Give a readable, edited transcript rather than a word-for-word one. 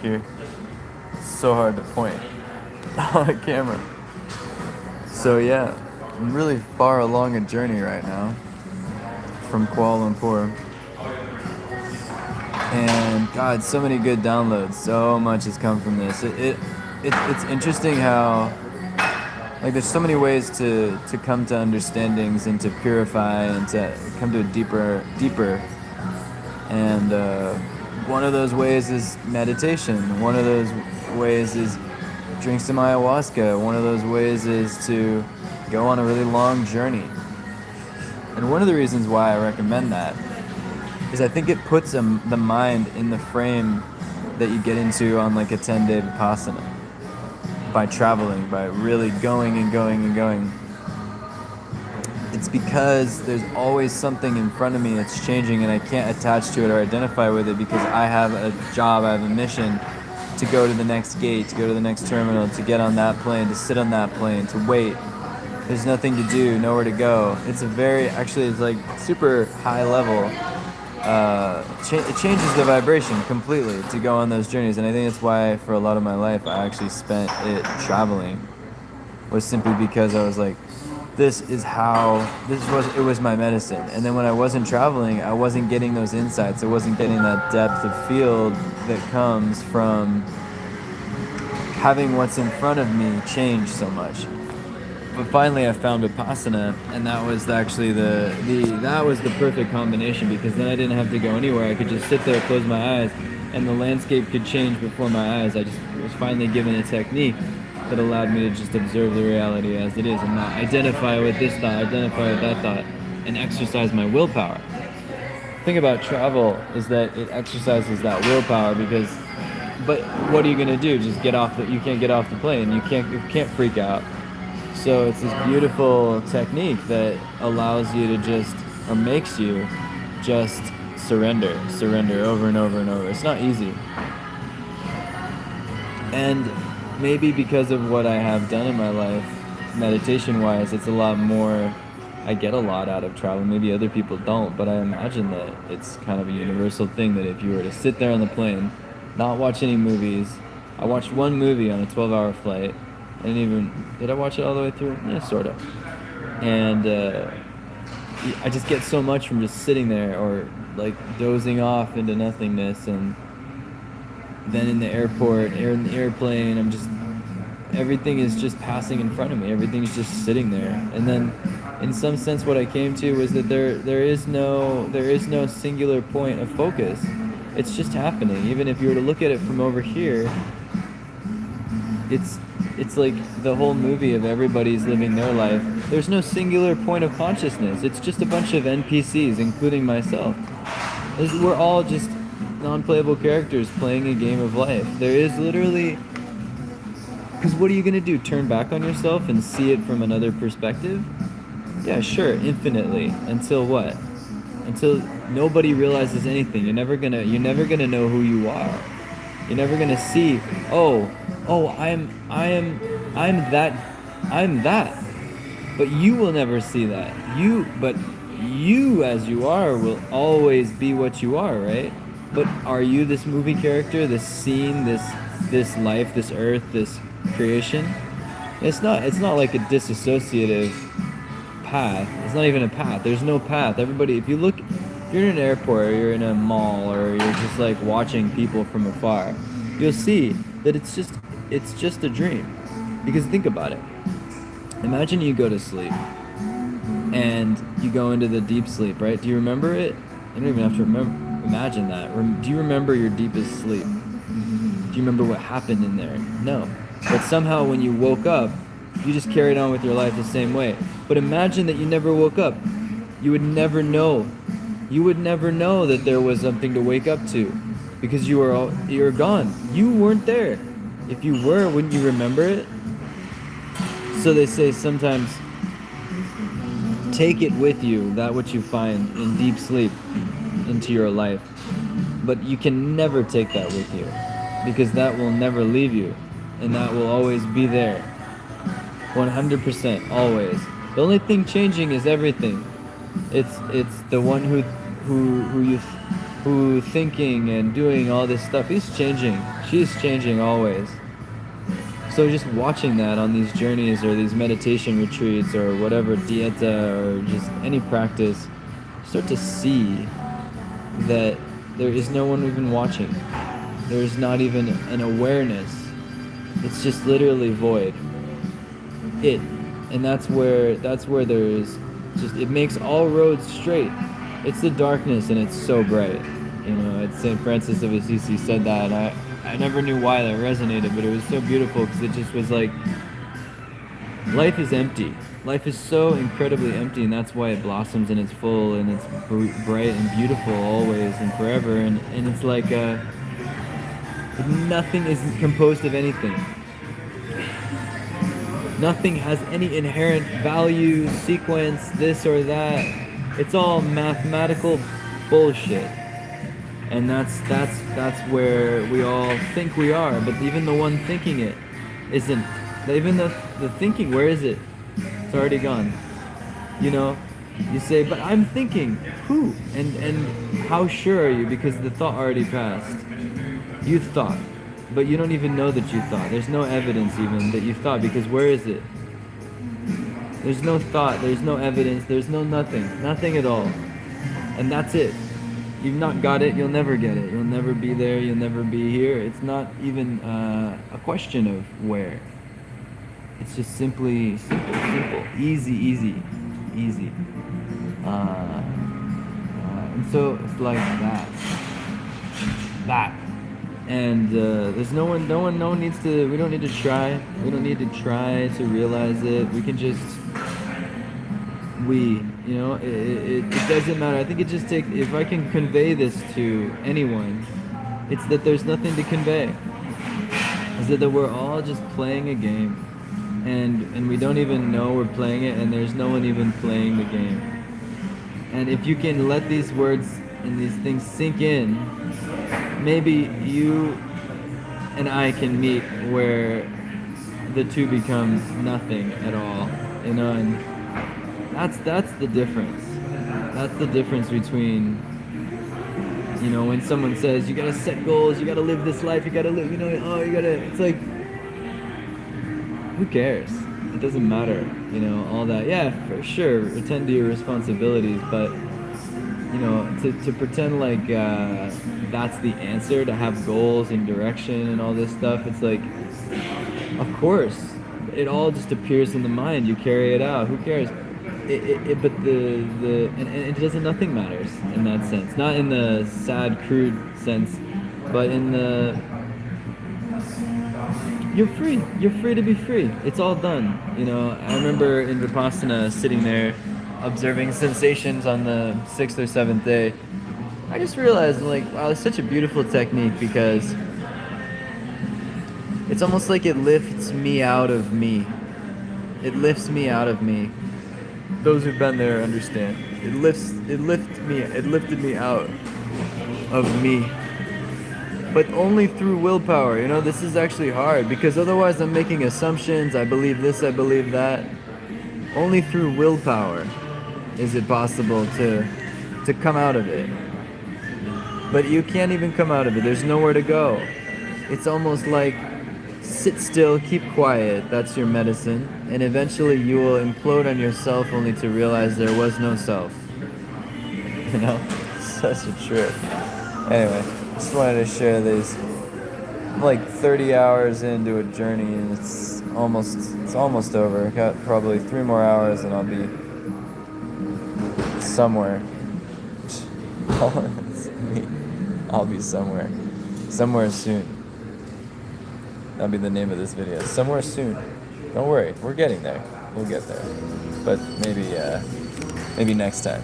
here. It's so hard to point on a camera. So yeah, I'm really far along a journey right now from Kuala Lumpur. And God, so many good downloads. So much has come from this. It's interesting how like there's so many ways to come to understandings and to purify and to come to a deeper. And one of those ways is meditation. One of those ways is drink some ayahuasca. One of those ways is to go on a really long journey. And one of the reasons why I recommend that is I think it puts the mind in the frame that you get into on like a 10-day Vipassana. By traveling, by really going and going and going. It's because there's always something in front of me that's changing and I can't attach to it or identify with it because I have a job, I have a mission to go to the next gate, to go to the next terminal, to get on that plane, to sit on that plane, to wait. There's nothing to do, nowhere to go. It's like super high level. It changes the vibration completely to go on those journeys, and I think that's why for a lot of my life I actually spent it traveling, was simply because I was like, it was my medicine. And then when I wasn't traveling, I wasn't getting those insights, I wasn't getting that depth of field that comes from having what's in front of me change so much. But finally I found Vipassana, and that was actually that was the perfect combination, because then I didn't have to go anywhere. I could just sit there, close my eyes, and the landscape could change before my eyes. I just was finally given a technique that allowed me to just observe the reality as it is and not identify with this thought, identify with that thought, and exercise my willpower. The thing about travel is that it exercises that willpower but what are you gonna do? Just you can't get off the plane. You can't freak out. So it's this beautiful technique that allows you to makes you just surrender over and over and over. It's not easy. And maybe because of what I have done in my life, meditation-wise, it's a lot more, I get a lot out of travel. Maybe other people don't, but I imagine that it's kind of a universal thing that if you were to sit there on the plane, not watch any movies. I watched one movie on a 12-hour flight. Did I watch it all the way through? Yeah, sort of. And I just get so much from just sitting there or like dozing off into nothingness. And then in the airport, in the airplane, everything is just passing in front of me. Everything's just sitting there. And then in some sense what I came to was that there is no singular point of focus. It's just happening. Even if you were to look at it from over here, it's like the whole movie of everybody's living their life. There's no singular point of consciousness. It's just a bunch of NPCs, including myself. We're all just non-playable characters playing a game of life. There is literally... Because what are you going to do? Turn back on yourself and see it from another perspective? Yeah, sure, infinitely. Until what? Until nobody realizes anything. You're never gonna know who you are. You're never gonna see, I'm that. But you will never see that. But you as you are will always be what you are, right? But are you this movie character, this scene, this life, this earth, this creation? It's not like a disassociative path. It's not even a path. There's no path. Everybody, if you're in an airport or you're in a mall or you're just like watching people from afar, you'll see that it's just a dream. Because think about it. Imagine you go to sleep and you go into the deep sleep, right? Do you remember it? You don't even have to imagine that. Do you remember your deepest sleep? Do you remember what happened in there? No. But somehow when you woke up, you just carried on with your life the same way. But imagine that you never woke up. You would never know. You would never know that there was something to wake up to, because you're gone. You weren't there. If you were, wouldn't you remember it? So they say sometimes take it with you, that which you find in deep sleep, into your life. But you can never take that with you, because that will never leave you, and that will always be there. 100%, always. The only thing changing is everything. It's the one who who thinking and doing all this stuff, he's changing. She's changing always. So just watching that on these journeys or these meditation retreats or whatever, dieta or just any practice, start to see that there is no one even watching. There's not even an awareness. It's just literally void. And that's where there's just, it makes all roads straight. It's the darkness and it's so bright. You know, it's St. Francis of Assisi said that, and I never knew why that resonated, but it was so beautiful because it just was like, life is empty. Life is so incredibly empty, and that's why it blossoms and it's full and it's bright and beautiful always and forever. And it's like nothing is composed of anything. Nothing has any inherent value, sequence, this or that. It's all mathematical bullshit. And that's where we all think we are, but even the one thinking it isn't. Even the thinking, where is it? It's already gone. You know, you say, but I'm thinking. Who? And how sure are you? Because the thought already passed. You thought, but you don't even know that you thought. There's no evidence even that you thought, because where is it? There's no thought, there's no evidence, there's no nothing. Nothing at all. And that's it. You've not got it, you'll never get it. You'll never be there, you'll never be here. It's not even a question of where. It's just simply simple. Easy. And so it's like that. And there's no one needs to, we don't need to try. We don't need to try to realize it. We can just, you know, it doesn't matter. I think it just takes, if I can convey this to anyone, it's that there's nothing to convey. It's that we're all just playing a game. And we don't even know we're playing it, and there's no one even playing the game. And if you can let these words and these things sink in, maybe you and I can meet where the two becomes nothing at all, you know, and that's the difference. That's the difference between, you know, when someone says you gotta set goals, you gotta live this life, you gotta live, you know, it's like, who cares? It doesn't matter, you know, all that. Yeah, for sure, attend to your responsibilities, but you know, to pretend like that's the answer, to have goals and direction and all this stuff, it's like, of course, it all just appears in the mind. You carry it out. Who cares? But it doesn't. Nothing matters in that sense. Not in the sad, crude sense, but in the you're free. You're free to be free. It's all done. You know, I remember in Vipassana sitting there, observing sensations on the 6th or 7th day. I just realized, like, wow, it's such a beautiful technique because it's almost like it lifts me out of me. It lifts me out of me. Those who've been there understand. It lifted me out of me. But only through willpower. You know, this is actually hard because otherwise I'm making assumptions. I believe this, I believe that. Only through willpower is it possible to come out of it. But you can't even come out of it. There's nowhere to go. It's almost like sit still, keep quiet. That's your medicine. And eventually you will implode on yourself only to realize there was no self. You know? Such a trip. Anyway, just wanted to share this. I'm like 30 hours into a journey and it's almost over. Got probably 3 more hours and I'll be somewhere. I'll be somewhere soon. That'll be the name of this video. Somewhere soon. Don't worry, we're getting there. We'll get there. But maybe next time.